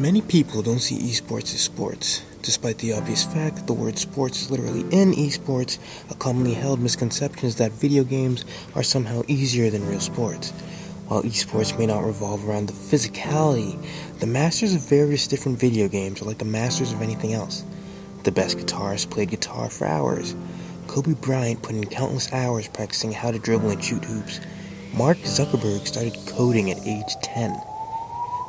Many people don't see esports as sports, despite the obvious fact that the word sports is literally in esports. A commonly held misconception is that video games are somehow easier than real sports. While esports may not revolve around the physicality, the masters of various different video games are like the masters of anything else. The best guitarists played guitar for hours. Kobe Bryant put in countless hours practicing how to dribble and shoot hoops. Mark Zuckerberg started coding at age 10.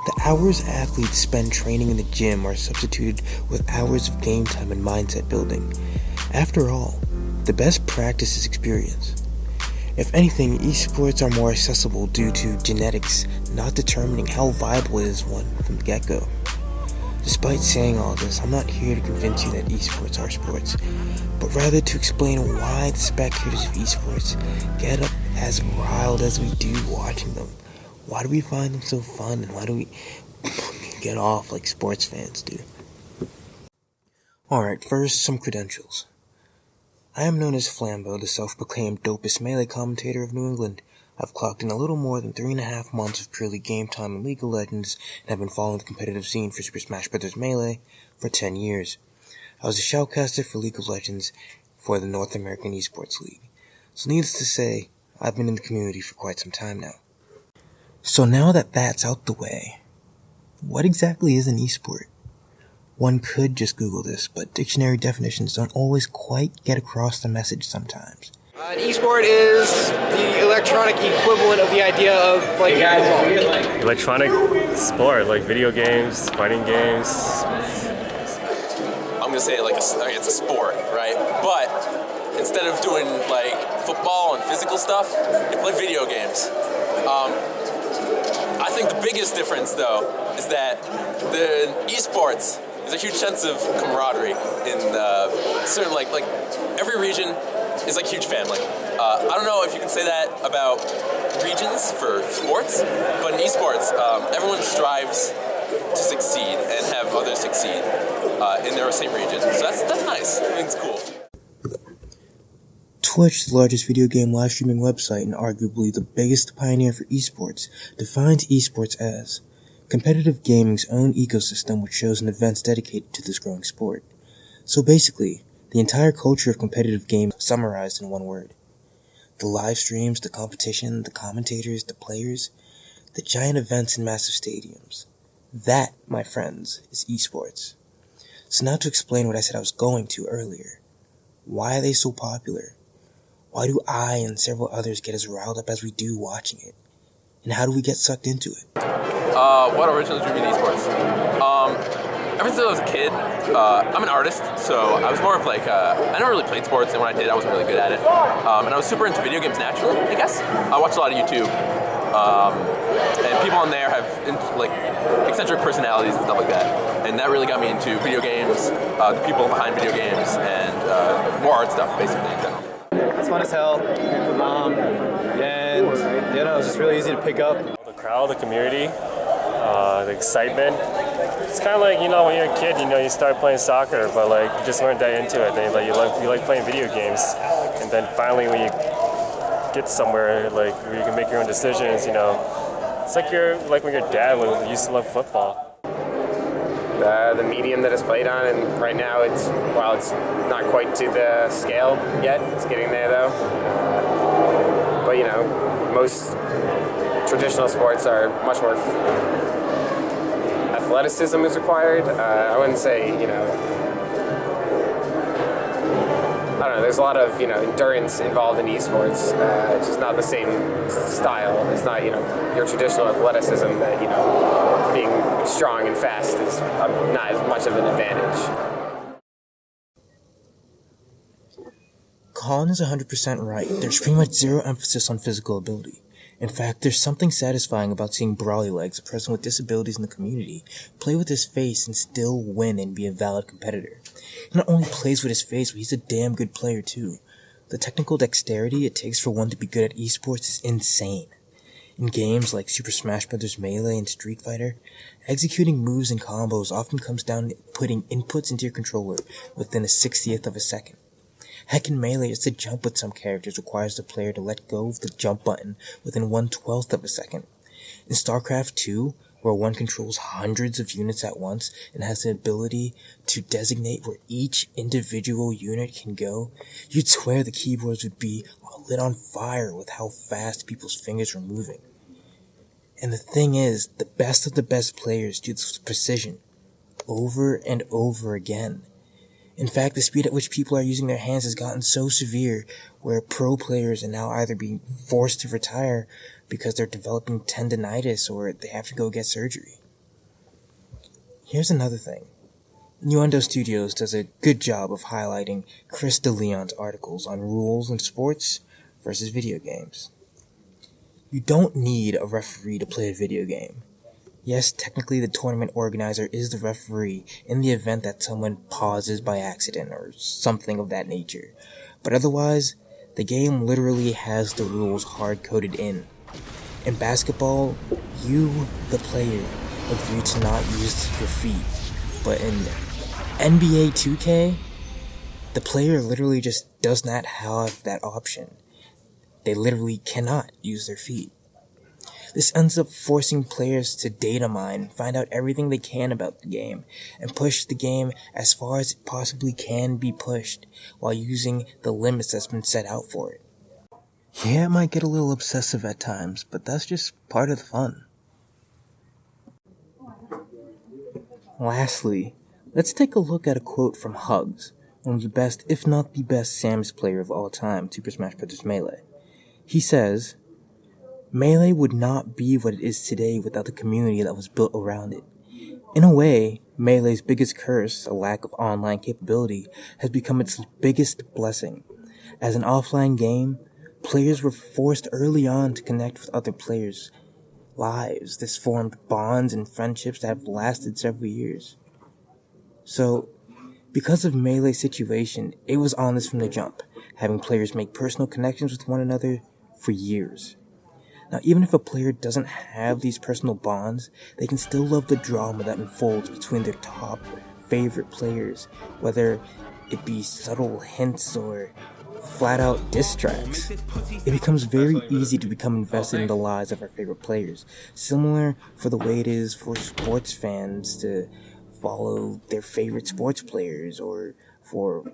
The hours athletes spend training in the gym are substituted with hours of game time and mindset building. After all, the best practice is experience. If anything, esports are more accessible due to genetics not determining how viable it is one from the get-go. Despite saying all this, I'm not here to convince you that esports are sports, but rather to explain why the spectators of esports get up as riled as we do watching them. Why do we find them so fun, and why do we get off like sports fans do? Alright, first, some credentials. I am known as Flambeau, the self-proclaimed dopest melee commentator of New England. I've clocked in a little more than 3.5 months of purely game time in League of Legends, and have been following the competitive scene for Super Smash Bros. Melee for 10 years. I was a shoutcaster for League of Legends for the North American Esports League. So needless to say, I've been in the community for quite some time now. So now that that's out the way, what exactly is an esport? One could just Google this, but dictionary definitions don't always quite get across the message sometimes. An esport is the electronic equivalent of the idea of like electronic sport, like video games, fighting games. I'm gonna say it's a sport, right? But instead of doing like football and physical stuff, you play video games. I think the biggest difference, though, is that the esports is a huge sense of camaraderie in certain like every region is like huge family. I don't know if you can say that about regions for sports, but in esports, everyone strives to succeed and have others succeed in their same region. So that's nice. I think it's cool. Twitch, the largest video game live streaming website and arguably the biggest pioneer for esports, defines esports as competitive gaming's own ecosystem which shows and events dedicated to this growing sport. So basically, the entire culture of competitive games summarized in one word. The live streams, the competition, the commentators, the players, the giant events in massive stadiums. That, my friends, is esports. So now to explain what I said I was going to earlier. Why are they so popular? Why do I and several others get as riled up as we do watching it? And how do we get sucked into it? What originally drew me to esports? Ever since I was a kid, I'm an artist, so I was more of like, I never really played sports, and when I did, I wasn't really good at it. And I was super into video games naturally, I guess. I watched a lot of YouTube, and people on there have eccentric personalities and stuff like that. And that really got me into video games, the people behind video games, and more art stuff, basically, in general. it's fun as hell, and it's just really easy to pick up. The crowd, the community, the excitement. It's kind of like, when you're a kid, you start playing soccer, but you just weren't that into it. Then you like playing video games, and then finally when you get somewhere where you can make your own decisions, it's like when your dad used to love football. The medium that it's played on, and right now it's not quite to the scale yet. It's getting there though. But most traditional sports are much more athleticism is required. I wouldn't say I don't know. There's a lot of endurance involved in esports. It's just not the same style. It's not your traditional athleticism that being strong and fast is not as much of an advantage. Colin is 100% right. There's pretty much zero emphasis on physical ability. In fact, there's something satisfying about seeing Brawly Legs, a person with disabilities in the community, play with his face and still win and be a valid competitor. He not only plays with his face, but he's a damn good player too. The technical dexterity it takes for one to be good at esports is insane. In games like Super Smash Bros. Melee and Street Fighter, executing moves and combos often comes down to putting inputs into your controller within a 60th of a second. Heck, in Melee, just to jump with some characters requires the player to let go of the jump button within 1/12 of a second. In StarCraft 2, where one controls hundreds of units at once and has the ability to designate where each individual unit can go, you'd swear the keyboards would be lit on fire with how fast people's fingers were moving. And the thing is, the best of the best players do this with precision, over and over again. In fact, the speed at which people are using their hands has gotten so severe where pro players are now either being forced to retire because they're developing tendinitis or they have to go get surgery. Here's another thing. Innuendo Studios does a good job of highlighting Chris DeLeon's articles on rules in sports versus video games. You don't need a referee to play a video game. Yes, technically the tournament organizer is the referee in the event that someone pauses by accident or something of that nature. But otherwise, the game literally has the rules hard-coded in. In basketball, you, the player, agree to not use your feet. But in NBA 2K, the player literally just does not have that option. They literally cannot use their feet. This ends up forcing players to data mine, find out everything they can about the game, and push the game as far as it possibly can be pushed, while using the limits that's been set out for it. Yeah, it might get a little obsessive at times, but that's just part of the fun. Lastly, let's take a look at a quote from Hugs, one of the best, if not the best, Samus player of all time, Super Smash Bros. Melee. He says, "Melee would not be what it is today without the community that was built around it. In a way, Melee's biggest curse, a lack of online capability, has become its biggest blessing. As an offline game, players were forced early on to connect with other players' lives. This formed bonds and friendships that have lasted several years. So, because of Melee's situation, it was on this from the jump, having players make personal connections with one another for years. Now, even if a player doesn't have these personal bonds, they can still love the drama that unfolds between their top favorite players, whether it be subtle hints or flat-out diss tracks. It becomes very easy to become invested in the lives of our favorite players, similar for the way it is for sports fans to follow their favorite sports players, or for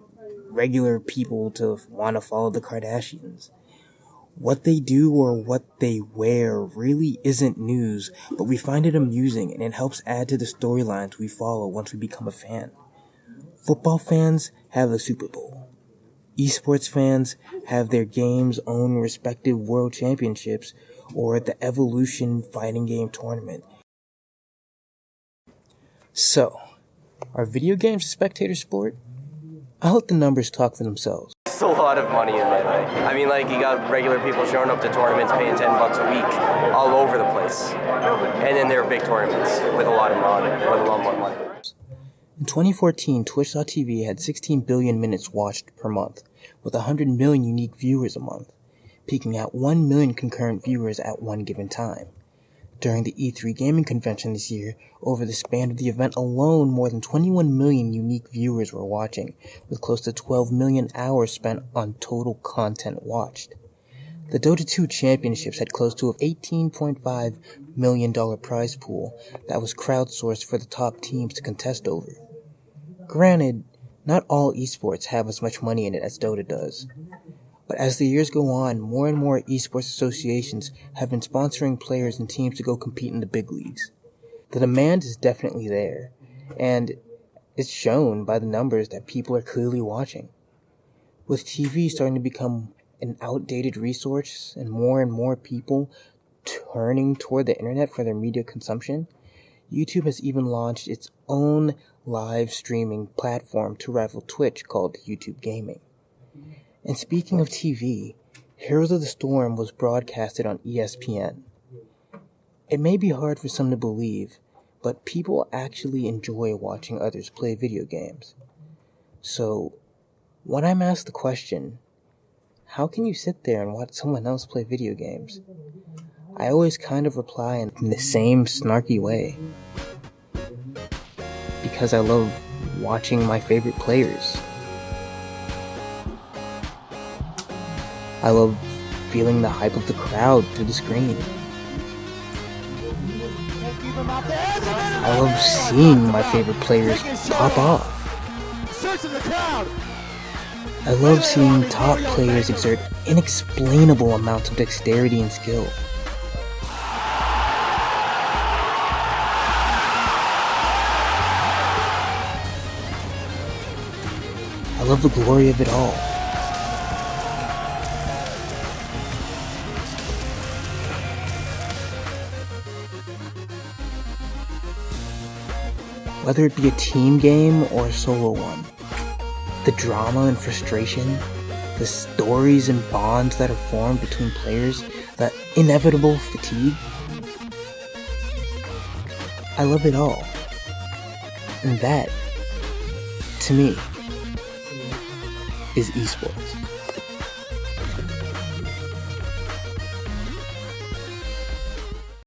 regular people to want to follow the Kardashians. What they do or what they wear really isn't news, but we find it amusing and it helps add to the storylines we follow once we become a fan. Football fans have the Super Bowl. Esports fans have their game's own respective world championships or the Evolution fighting game tournament. So, are video games a spectator sport? I'll let the numbers talk for themselves. It's a lot of money in Melee. I mean, like, you got regular people showing up to tournaments paying $10 a week all over the place. And then there are big tournaments with a lot more money. In 2014, Twitch.tv had 16 billion minutes watched per month, with 100 million unique viewers a month, peaking at 1 million concurrent viewers at one given time. During the E3 gaming convention this year, over the span of the event alone, more than 21 million unique viewers were watching, with close to 12 million hours spent on total content watched. The Dota 2 Championships had close to an $18.5 million prize pool that was crowdsourced for the top teams to contest over. Granted, not all esports have as much money in it as Dota does. But as the years go on, more and more esports associations have been sponsoring players and teams to go compete in the big leagues. The demand is definitely there, and it's shown by the numbers that people are clearly watching. With TV starting to become an outdated resource and more people turning toward the internet for their media consumption, YouTube has even launched its own live streaming platform to rival Twitch called YouTube Gaming. And speaking of TV, Heroes of the Storm was broadcasted on ESPN. It may be hard for some to believe, but people actually enjoy watching others play video games. So, when I'm asked the question, how can you sit there and watch someone else play video games? I always kind of reply in the same snarky way. Because I love watching my favorite players. I love feeling the hype of the crowd through the screen. I love seeing my favorite players pop off. I love seeing top players exert inexplainable amounts of dexterity and skill. I love the glory of it all. Whether it be a team game or a solo one, the drama and frustration, the stories and bonds that are formed between players, that inevitable fatigue, I love it all. And that, to me, is esports.